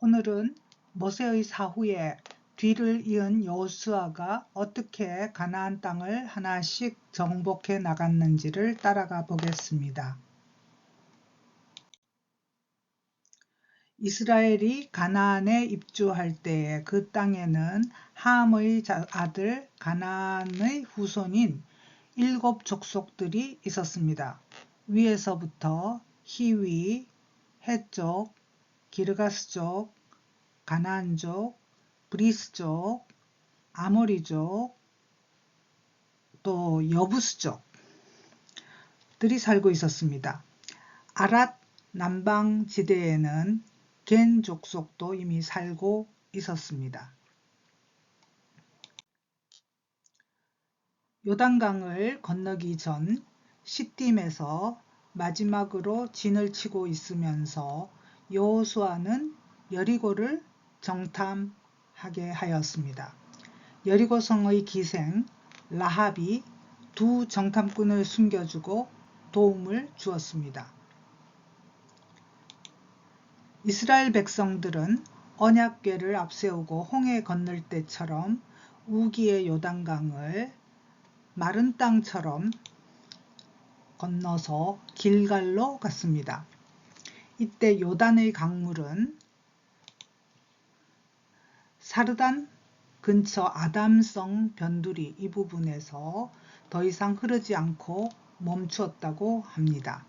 오늘은 모세의 사후에 뒤를 이은 여호수아가 어떻게 가나안 땅을 하나씩 정복해 나갔는지를 따라가 보겠습니다. 이스라엘이 가나안에 입주할 때에 그 땅에는 함의 아들 가나안의 후손인 7 족속들이 있었습니다. 위에서부터 히위, 헷족, 기르가스족, 가나안족, 브리스족, 아모리족, 또 여부스족들이 살고 있었습니다. 아랏 남방 지대에는 겐 족속도 이미 살고 있었습니다. 요단강을 건너기 전 시딤에서 마지막으로 진을 치고 있으면서 여호수아는 여리고를 정탐하게 하였습니다. 여리고성의 기생 라합이 2 정탐꾼을 숨겨주고 도움을 주었습니다. 이스라엘 백성들은 언약궤를 앞세우고 홍해 건널 때처럼 우기의 요단강을 마른 땅처럼 건너서 길갈로 갔습니다. 이때 요단의 강물은 사르단 근처 아담성 변두리 이 부분에서 더 이상 흐르지 않고 멈추었다고 합니다.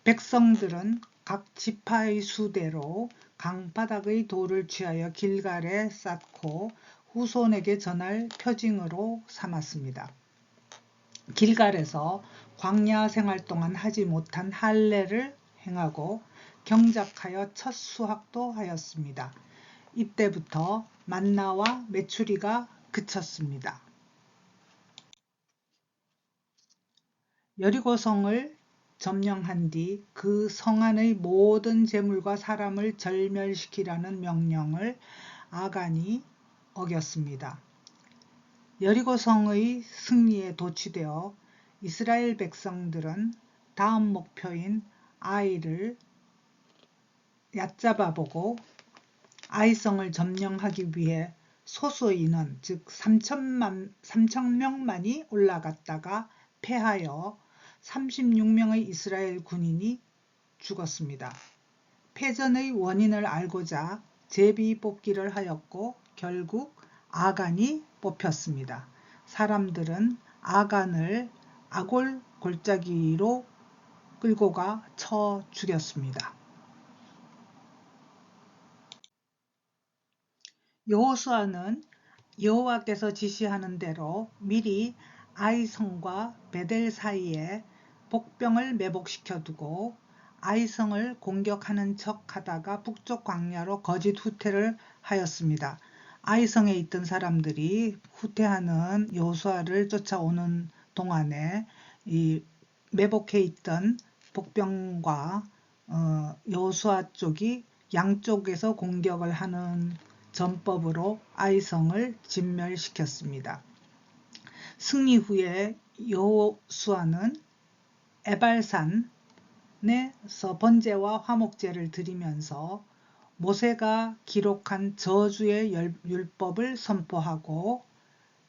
백성들은 각 지파의 수대로 강바닥의 돌을 취하여 길갈에 쌓고 후손에게 전할 표징으로 삼았습니다. 길갈에서 광야 생활 동안 하지 못한 할례를 행하고 경작하여 첫 수확도 하였습니다. 이때부터 만나와 메추리가 그쳤습니다. 여리고성을 점령한 뒤 그 성 안의 모든 재물과 사람을 절멸시키라는 명령을 아간이 어겼습니다. 여리고성의 승리에 도취되어 이스라엘 백성들은 다음 목표인 아이를 얕잡아보고 아이성을 점령하기 위해 소수의 인원 즉 3,000명만이 올라갔다가 패하여 36명의 이스라엘 군인이 죽었습니다. 패전의 원인을 알고자 제비 뽑기를 하였고 결국 아간이 뽑혔습니다. 사람들은 아간을 아골 골짜기로 끌고 가 쳐 죽였습니다. 여호수아는 여호와께서 지시하는 대로 미리 아이성과 베델 사이에 복병을 매복시켜 두고 아이성을 공격하는 척 하다가 북쪽 광야로 거짓 후퇴를 하였습니다. 아이성에 있던 사람들이 후퇴하는 여호수아를 쫓아오는 동안에 이 매복해 있던 복병과 여호수아 쪽이 양쪽에서 공격을 하는 전법으로 아이성을 진멸시켰습니다. 승리 후에 여호수아는 에발산에서 번제와 화목제를 드리면서 모세가 기록한 저주의 율법을 선포하고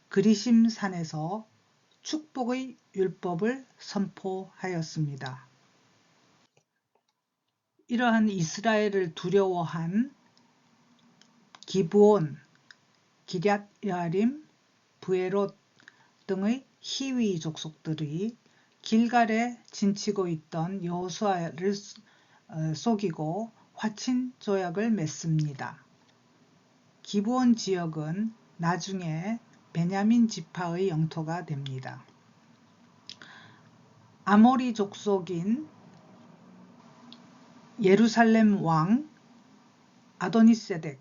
그리심산에서 축복의 율법을 선포하였습니다. 이러한 이스라엘을 두려워한 기브온, 기럇야림, 브에롯 등의 히위 족속들이 길갈에 진치고 있던 여호수아를 속이고 화친 조약을 맺습니다. 기브온 지역은 나중에 베냐민 지파의 영토가 됩니다. 아모리 족속인 예루살렘 왕 아도니세덱,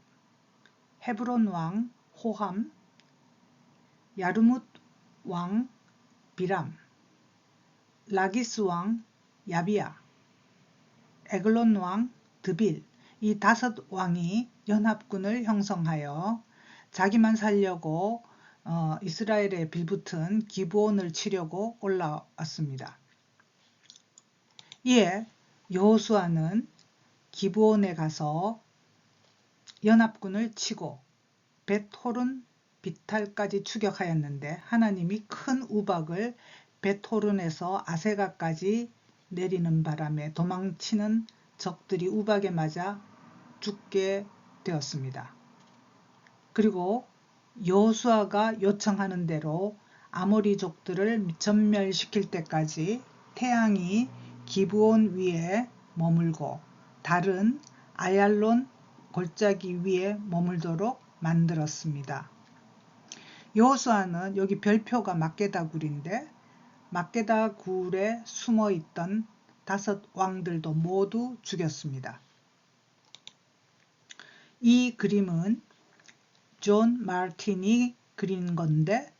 헤브론 왕 호함, 야르뭇 왕 비람, 라기스 왕 야비야, 에글론 왕 드빌 이 5 왕이 연합군을 형성하여 자기만 살려고 이스라엘에 빌붙은 기브온을 치려고 올라왔습니다. 이에 여호수아는 기브온에 가서 연합군을 치고 벳호른 비탈까지 추격하였는데 하나님이 큰 우박을 벳호른에서 아세가까지 내리는 바람에 도망치는 적들이 우박에 맞아 죽게 되었습니다. 그리고 여호수아가 요청하는 대로 아모리족들을 전멸시킬 때까지 태양이 기브온 위에 머물고 달은 아얄론 골짜기 위에 머물도록 만들었습니다. 여호수아는 여기 별표가 막게다 굴인데 막게다 굴에 숨어있던 5 왕들도 모두 죽였습니다. 이 그림은 존 마틴이 그린 건데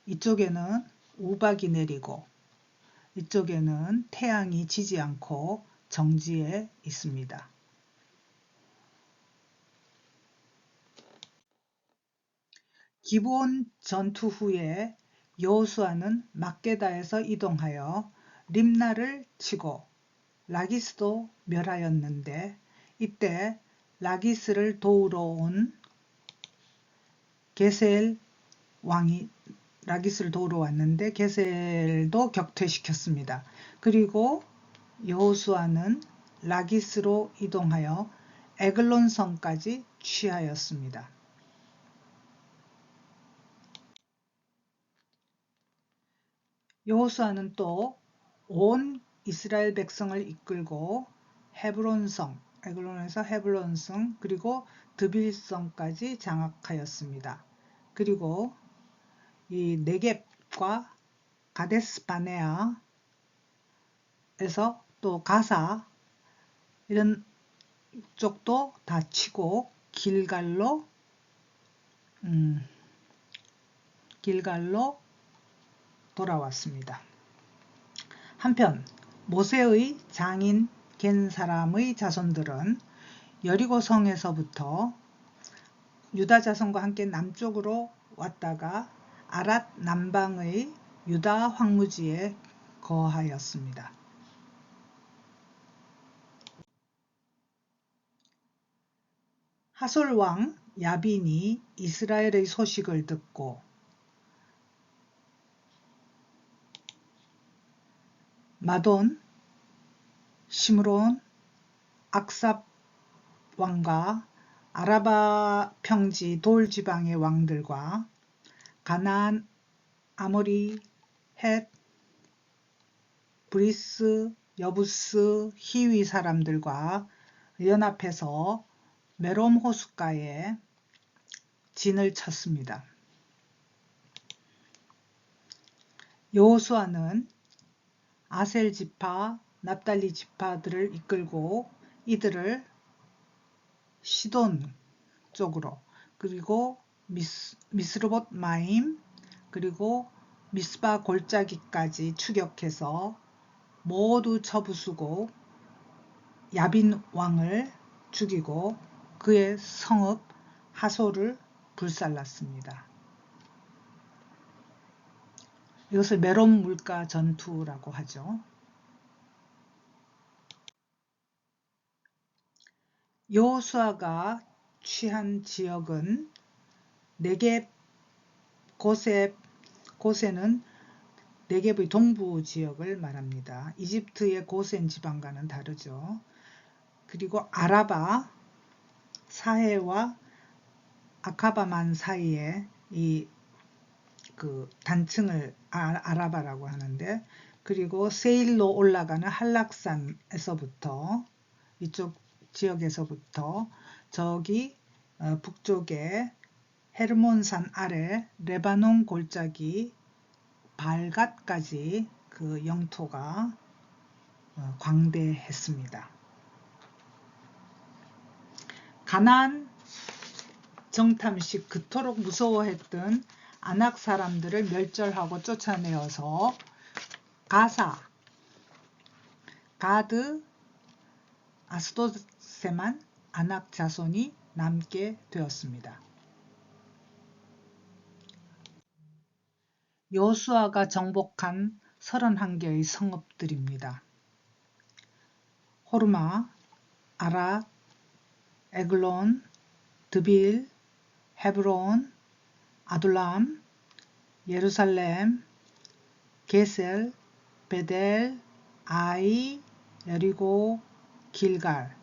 이쪽에는 우박이 내리고 이쪽에는 태양이 지지 않고 정지해 있습니다. 기브온 전투 후에 여호수아는 막게다에서 이동하여 림나를 치고 라기스도 멸하였는데 이때 라기스를 도우러 온 게셀 왕이 라기스를 도우러 왔는데 게셀도 격퇴시켰습니다. 그리고 여호수아는 라기스로 이동하여 에글론 성까지 취하였습니다. 여호수아는 또 온 이스라엘 백성을 이끌고 헤브론성, 에글론에서 헤브론성 그리고 드빌성까지 장악하였습니다. 그리고 이 네겝과 가데스 바네아에서 또 가사 이런 쪽도 다 치고 길갈로 돌아왔습니다. 한편 모세의 장인 겐 사람의 자손들은 여리고 성에서부터 유다 자손과 함께 남쪽으로 왔다가 아랏 남방의 유다 황무지에 거하였습니다. 하솔 왕 야빈이 이스라엘의 소식을 듣고 마돈, 시므론, 악삽 왕과 아라바 평지 돌 지방의 왕들과 가나안, 아모리, 헷, 브리스, 여부스, 히위 사람들과 연합해서 메롬 호숫가에 진을 쳤습니다. 여호수아는 아셀 지파, 납달리 지파들을 이끌고 이들을 시돈 쪽으로 그리고 미스르봇 마임 그리고 미스바 골짜기까지 추격해서 모두 쳐부수고 야빈 왕을 죽이고 그의 성읍 하솔을 불살랐습니다. 이것을 메롬 물가 전투라고 하죠. 여호수아가 취한 지역은 네겝, 고센은 네겝의 동부 지역을 말합니다. 이집트의 고센 지방과는 다르죠. 그리고 아라바, 사해와 아카바만 사이에 이 단층을 아라바라고 하는데 그리고 세일로 올라가는 한락산에서부터 이쪽 지역에서부터 저기 북쪽에 헤르몬산 아래 레바논 골짜기 발갓까지 그 영토가 광대했습니다. 가나안 정탐 시 그토록 무서워했던 아낙 사람들을 멸절하고 쫓아내어서 가사, 가드, 아스돗에만 아낙 자손이 남게 되었습니다. 여호수아가 정복한 31개의 성읍들입니다. 호르마, 아락, 에글론, 드빌, 헤브론, 아둘람, 예루살렘, 게셀, 베델, 아이, 여리고, 길갈.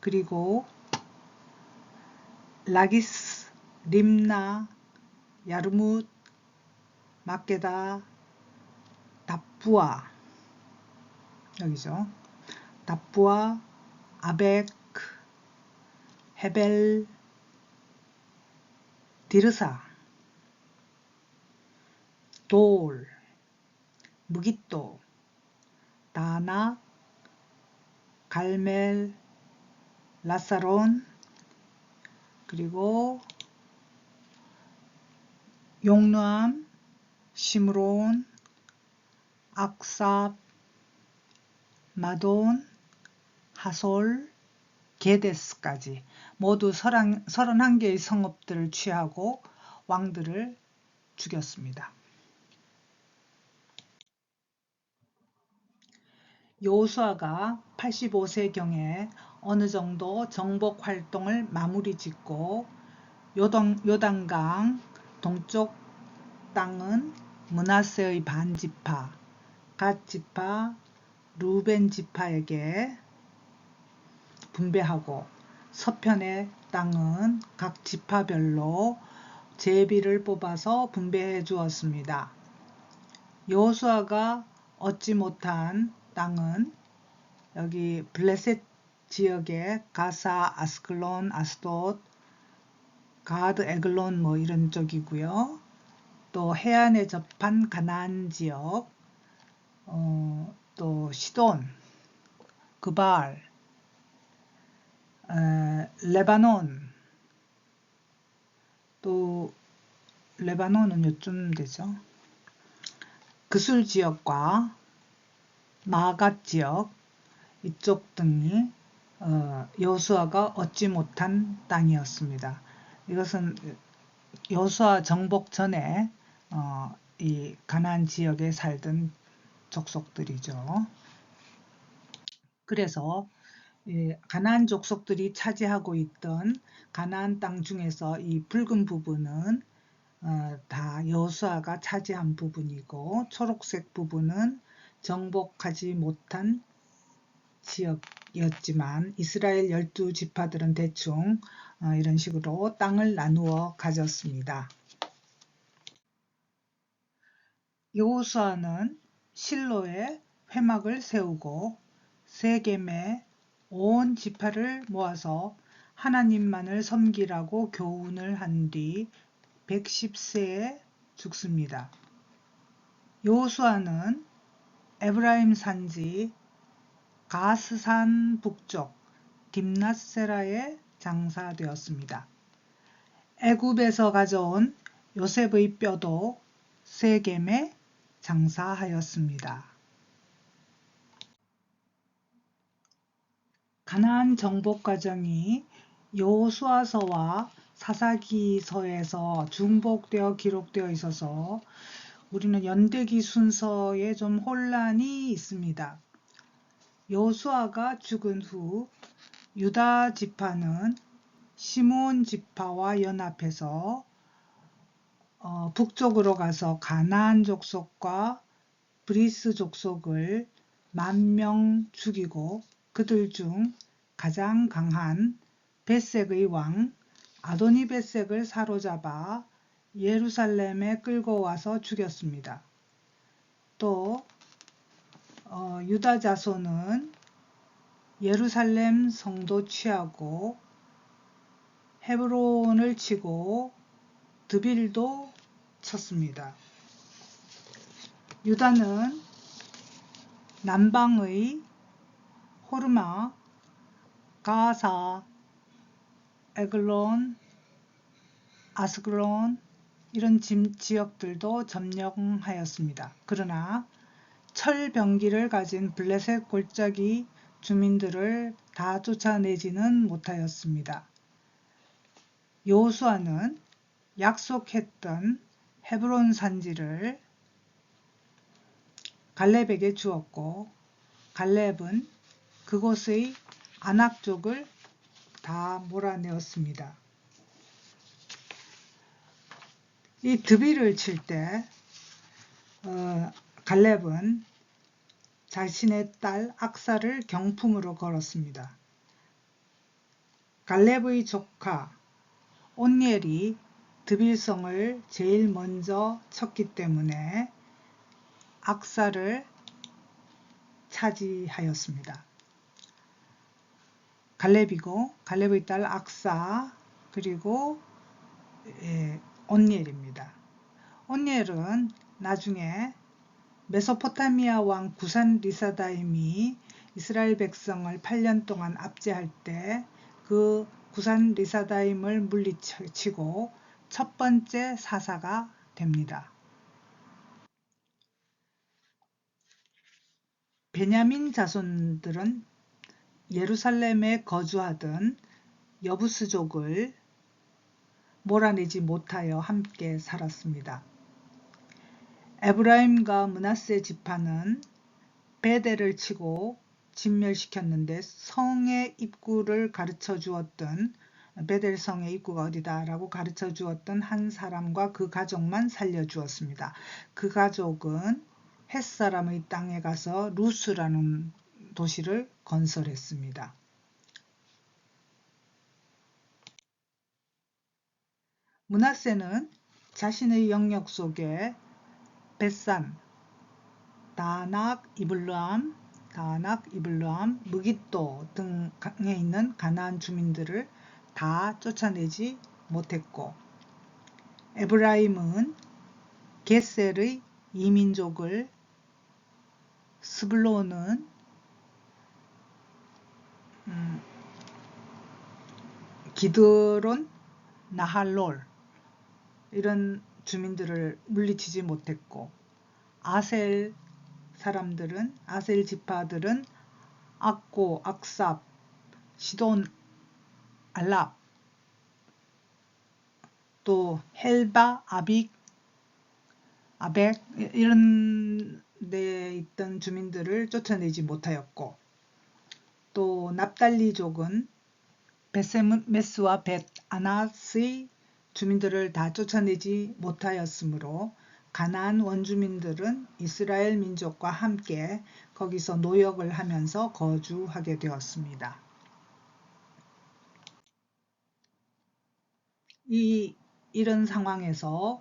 그리고 라기스, 림나, 야르뭇, 막게다, 답부아, 여기죠. 답부아, 아벡, 헤벨, 디르사, 돌, 무깃도, 다낙, 갈멜, 라사론, 그리고 용노암, 시므론, 악삽, 마돈, 하솔, 게데스까지 모두 31개의 성읍들을 취하고 왕들을 죽였습니다. 여호수아가 85세경에 어느 정도 정복 활동을 마무리 짓고 요단강 동쪽 땅은 므낫세의 반지파, 갓지파, 루벤 지파에게 분배하고 서편의 땅은 각 지파별로 제비를 뽑아서 분배해 주었습니다. 여호수아가 얻지 못한 땅은 여기 블레셋 지역의 가사, 아스클론, 아스돗, 가드, 에글론 뭐 이런 쪽이고요. 또 해안에 접한 가나안 지역, 또 시돈, 그발, 레바논, 또 레바논은 요쯤 되죠. 그술 지역과 마갓 지역 이쪽 등이 여호수아가 얻지 못한 땅이었습니다. 이것은 여호수아 정복 전에 이 가나안 지역에 살던 족속들이죠. 그래서 가나안 족속들이 차지하고 있던 가나안 땅 중에서 이 붉은 부분은 다 여호수아가 차지한 부분이고 초록색 부분은 정복하지 못한 지역이었지만 이스라엘 12지파들은 대충 이런 식으로 땅을 나누어 가졌습니다. 여호수아는 실로에 회막을 세우고 세겜에 온 지파를 모아서 하나님만을 섬기라고 교훈을 한 뒤 110세에 죽습니다. 여호수아는 에브라임 산지 가스산 북쪽 딥낫세라에 장사되었습니다. 애굽에서 가져온 요셉의 뼈도 세겜에 장사하였습니다. 가나안 정복 과정이 여호수아서와 사사기서에서 중복되어 기록되어 있어서 우리는 연대기 순서에 좀 혼란이 있습니다. 여호수아가 죽은 후 유다 지파는 시므온 지파와 연합해서 북쪽으로 가서 가나안 족속과 브리스 족속을 10,000명 죽이고 그들 중 가장 강한 벳색의 왕 아도니벳색을 사로잡아 예루살렘에 끌고 와서 죽였습니다. 또 유다 자손은 예루살렘 성도 취하고 헤브론을 치고 드빌도 쳤습니다. 유다는 남방의 호르마, 가사, 에글론, 아스글론 이런 지역들도 점령하였습니다. 그러나 철병기를 가진 블레셋 골짜기 주민들을 다 쫓아내지는 못하였습니다. 여호수아는 약속했던 헤브론 산지를 갈렙에게 주었고 갈렙은 그곳의 안악족을 다 몰아내었습니다. 이 드빌을 칠 때 갈렙은 자신의 딸 악사를 경품으로 걸었습니다. 갈렙의 조카 온니엘이 드빌성을 제일 먼저 쳤기 때문에 악사를 차지하였습니다. 갈렙이고 갈렙의 딸 악사 그리고 온니엘입니다. 온니엘은 나중에 메소포타미아 왕 구산 리사다임이 이스라엘 백성을 8년 동안 압제할 때 그 구산 리사다임을 물리치고 첫 번째 사사가 됩니다. 베냐민 자손들은 예루살렘에 거주하던 여부스족을 몰아내지 못하여 함께 살았습니다. 에브라임과 므낫세 지파는 베델을 치고 진멸시켰는데 성의 입구를 가르쳐 주었던 베델 성의 입구가 어디다 라고 가르쳐 주었던 한 사람과 그 가족만 살려주었습니다. 그 가족은 햇사람의 땅에 가서 루스라는 도시를 건설했습니다. 므낫세는 자신의 영역 속에 벳산, 다낙, 이블르암, 무깃도 등에 있는 가나안 주민들을 다 쫓아내지 못했고 에브라임은 게셀의 이민족을 스불론은 기드론, 나할롤 이런 주민들을 물리치지 못했고 아셀 사람들은 아셀 지파들은 악고, 악삽, 시돈, 알랍 또 헬바, 아벡 이런 데에 있던 주민들을 쫓아내지 못하였고 또 납달리족은 벳세메스와 벳 아낫의 주민들을 다 쫓아내지 못하였으므로 가나안 원주민들은 이스라엘 민족과 함께 거기서 노역을 하면서 거주하게 되었습니다. 이런 상황에서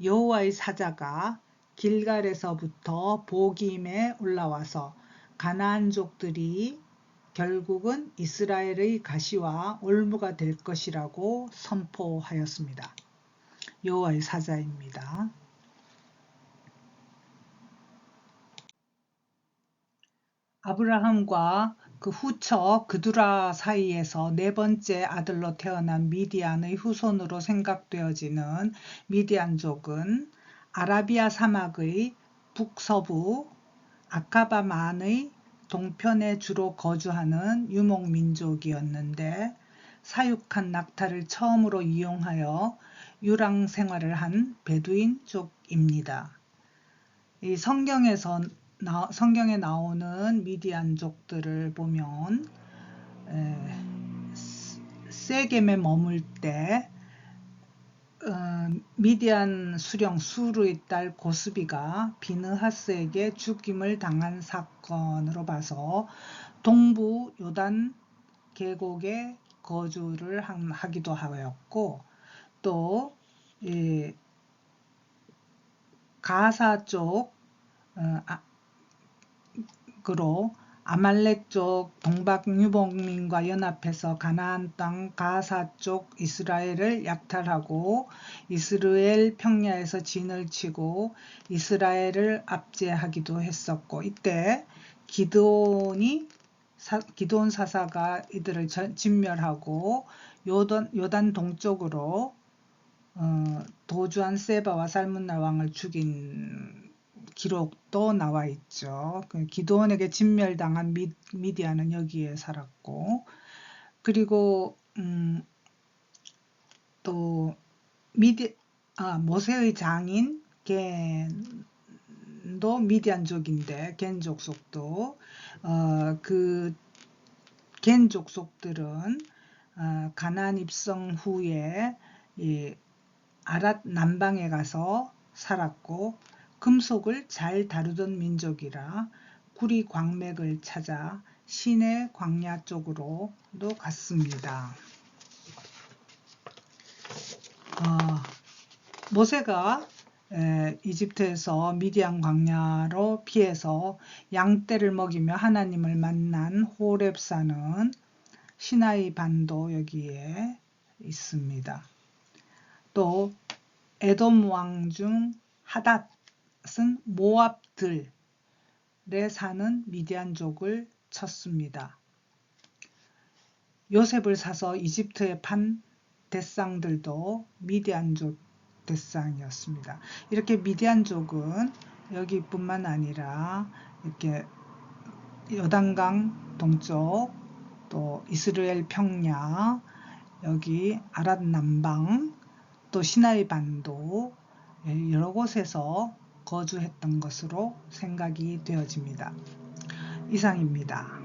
여호와의 사자가 길갈에서부터 보김에 올라와서 가나안족들이 결국은 이스라엘의 가시와 올무가 될 것이라고 선포하였습니다. 여호와의 사자입니다. 아브라함과 그 후처 그두라 사이에서 네 번째 아들로 태어난 미디안의 후손으로 생각되어지는 미디안족은 아라비아 사막의 북서부 아카바만의 동편에 주로 거주하는 유목민족이었는데 사육한 낙타를 처음으로 이용하여 유랑 생활을 한 베두인족입니다. 이 성경에 나오는 미디안족들을 보면 세겜에 머물 때 미디안 수령 수르의 딸 고스비가 비느하스에게 죽임을 당한 사건으로 봐서 동부 요단 계곡에 거주를 하기도 하였고 또 가사 쪽으로 아말렉 쪽 동방 유목민과 연합해서 가나안 땅 가사 쪽 이스라엘을 약탈하고 이스라엘 평야에서 진을 치고 이스라엘을 압제하기도 했었고 이때 기드온 사사가 이들을 진멸하고 요단 동쪽으로 도주한 세바와 살문날 왕을 죽인 기록도 나와 있죠. 기드온에게 진멸당한 미디안은 여기에 살았고 그리고 또 모세의 장인 겐도 미디안족인데 겐족 속도 그 겐 족속들은 가나안 입성 후에 이 아랏 남방에 가서 살았고 금속을 잘 다루던 민족이라 구리 광맥을 찾아 시내 광야 쪽으로도 갔습니다. 모세가 이집트에서 미디안 광야로 피해서 양떼를 먹이며 하나님을 만난 호렙산은 시나이 반도 여기에 있습니다. 또 에돔 왕 중 하닷은 모압들에 사는 미디안족을 쳤습니다. 요셉을 사서 이집트에 판 대상들도 미디안족 대상이었습니다. 이렇게 미디안족은 여기뿐만 아니라 이렇게 요단강 동쪽, 또 이스라엘 평야, 여기 아랏 남방, 또 시나이 반도 여러 곳에서 거주했던 것으로 생각이 되어집니다. 이상입니다.